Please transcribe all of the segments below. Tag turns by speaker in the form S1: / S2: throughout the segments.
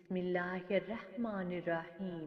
S1: बिस्मिल्लाहिर्रहमानिर्रहीम।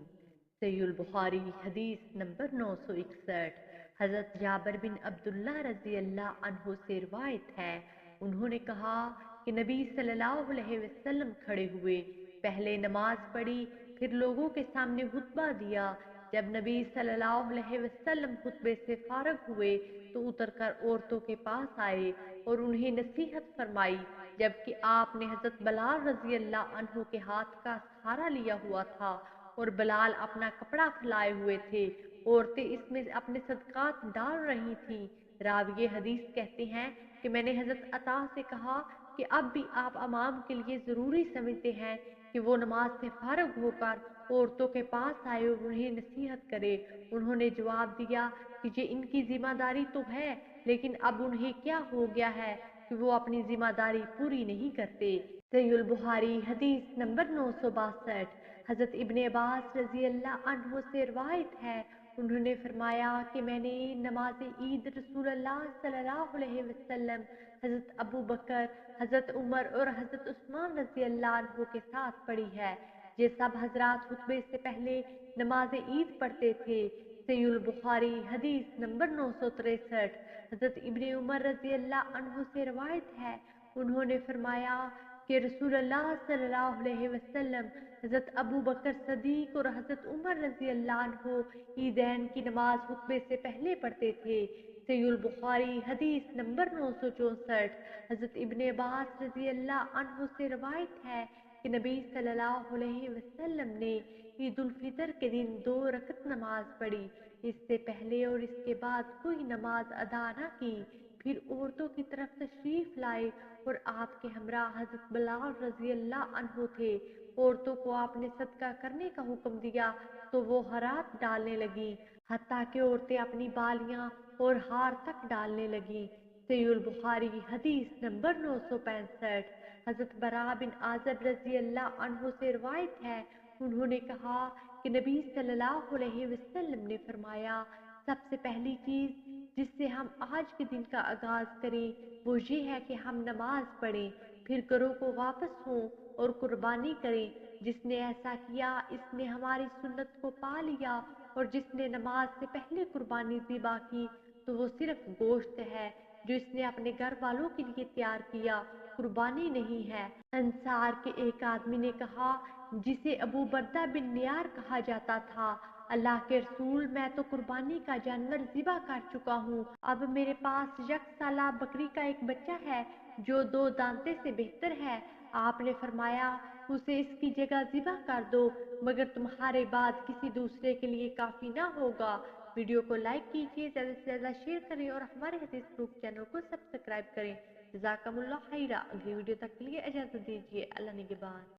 S1: सहीह बुखारी हदीस नंबर 961। हज़रत जाबिर बिन अब्दुल्ला रज़ी अल्लाह अन्हु से रिवायत है, उन्होंने कहा कि नबी सल्लल्लाहु अलैहि वसल्लम खड़े हुए, पहले नमाज पढ़ी, फिर लोगों के सामने खुतबा दिया। जब नबी सल्लल्लाहु अलैहि वसल्लम खुतबे से फारग हुए तो उतरकर औरतों के पास आए और उन्हें नसीहत फरमाई, जबकि आपने हजरत बलाल रजी अल्लाह अन्हु के हाथ का सहारा लिया हुआ था और बलाल अपना कपड़ा फैलाए हुए थे। औरतें इसमें अपने सदकात डाल रही थीं। राविये हदीस कहते हैं कि मैंने हजरत अता से कहा कि अब भी आप अमाम के लिए जरूरी समझते हैं कि वो नमाज से फारग होकर औरतों के पास आए और उन्हें नसीहत करे। उन्होंने जवाब दिया कि ये इनकी जिम्मेदारी तो है, लेकिन अब उन्हें क्या हो गया है कि वो अपनी जिम्मेदारी पूरी नहीं करते। सहीह बुखारी हदीस नंबर 962। हजरत इब्ने अब्बास रजी अल्लाह अन्हु से रिवायत है, उन्होंने फरमाया कि मैंने नमाज ईद रसूलुल्लाह सल्लल्लाहु अलैहि वसल्लम, हजरत अबू बकर, हजरत उमर और हजरत उस्मान रजी अल्लाह अन्हु के साथ पढ़ी है। ये सब हजरात खुतबे से पहले नमाज ईद पढ़ते थे। सहीह बुखारी हदीस नंबर 963। हजरत इब्ने उमर रजी अल्लाह अन्हु से रिवायत है, उन्होंने फरमाया कि रसूलुल्लाह सल्लल्लाहु अलैहि वसल्लम, हजरत अबू बकर सदीक और हजरत उमर रजी अल्लाह अन्हु ईदैन की नमाज खुतबे से पहले पढ़ते थे। सहीह बुखारी हदीस नंबर 964। हजरत इब्ने अब्बास रजी अल्लाह अन्हु से रिवायत है कि नबी सल्लल्लाहु अलैहि वसल्लम ने ईद उल फितर के दिन 2 रकत नमाज पढ़ी, इससे पहले और इसके बाद कोई नमाज अदा न की। फिर औरतों की तरफ तशरीफ लाए और आपके हमरा हजरत बिलाल रजी अल्लाह अन्हु थे। औरतों को आपने सदका करने का हुक्म दिया तो वो हरात डालने लगी, हत्ता कि औरतें अपनी बालियां और हार तक डालने लगी। सहीह बुखारी हदीस नंबर 965। हजरत बरा बिन आज़ब रजी अल्लाह अन्हु से रिवायत है, उन्होंने कहा कि नबी सल्लल्लाहु अलैहि वसल्लम ने फरमाया, सबसे पहली चीज जिससे हम आज के दिन का आगाज करें वो ये है कि हम नमाज पढ़ें, फिर घरों को वापस हों और कुर्बानी करें। जिसने ऐसा किया इसने हमारी सुन्नत को पा लिया, और जिसने नमाज से पहले कुर्बानी ज़िबा की तो वो सिर्फ गोश्त है जो इसने अपने घर वालों के लिए तैयार किया, कुर्बानी नहीं है। अंसार के एक आदमी ने कहा, जिसे अबू बरदा बिन नियार कहा जाता था, अल्लाह के रसूल, मैं तो कुर्बानी का जानवर ज़िबा कर चुका हूँ। अब मेरे पास यकसाला बकरी का एक बच्चा है जो 2 दांते से बेहतर है। आपने फरमाया, उसे इसकी जगह ज़िबा कर दो, मगर तुम्हारे बाद किसी दूसरे के लिए काफी ना होगा। वीडियो को लाइक कीजिए, ज्यादा से ज्यादा शेयर करें और हमारे हदीस प्रूफ चैनल को सब्सक्राइब करें। जज़ाकमुल्लाह खैरा। अगली वीडियो तक के लिए इजाजत दीजिए। अल्लाह निगहबान।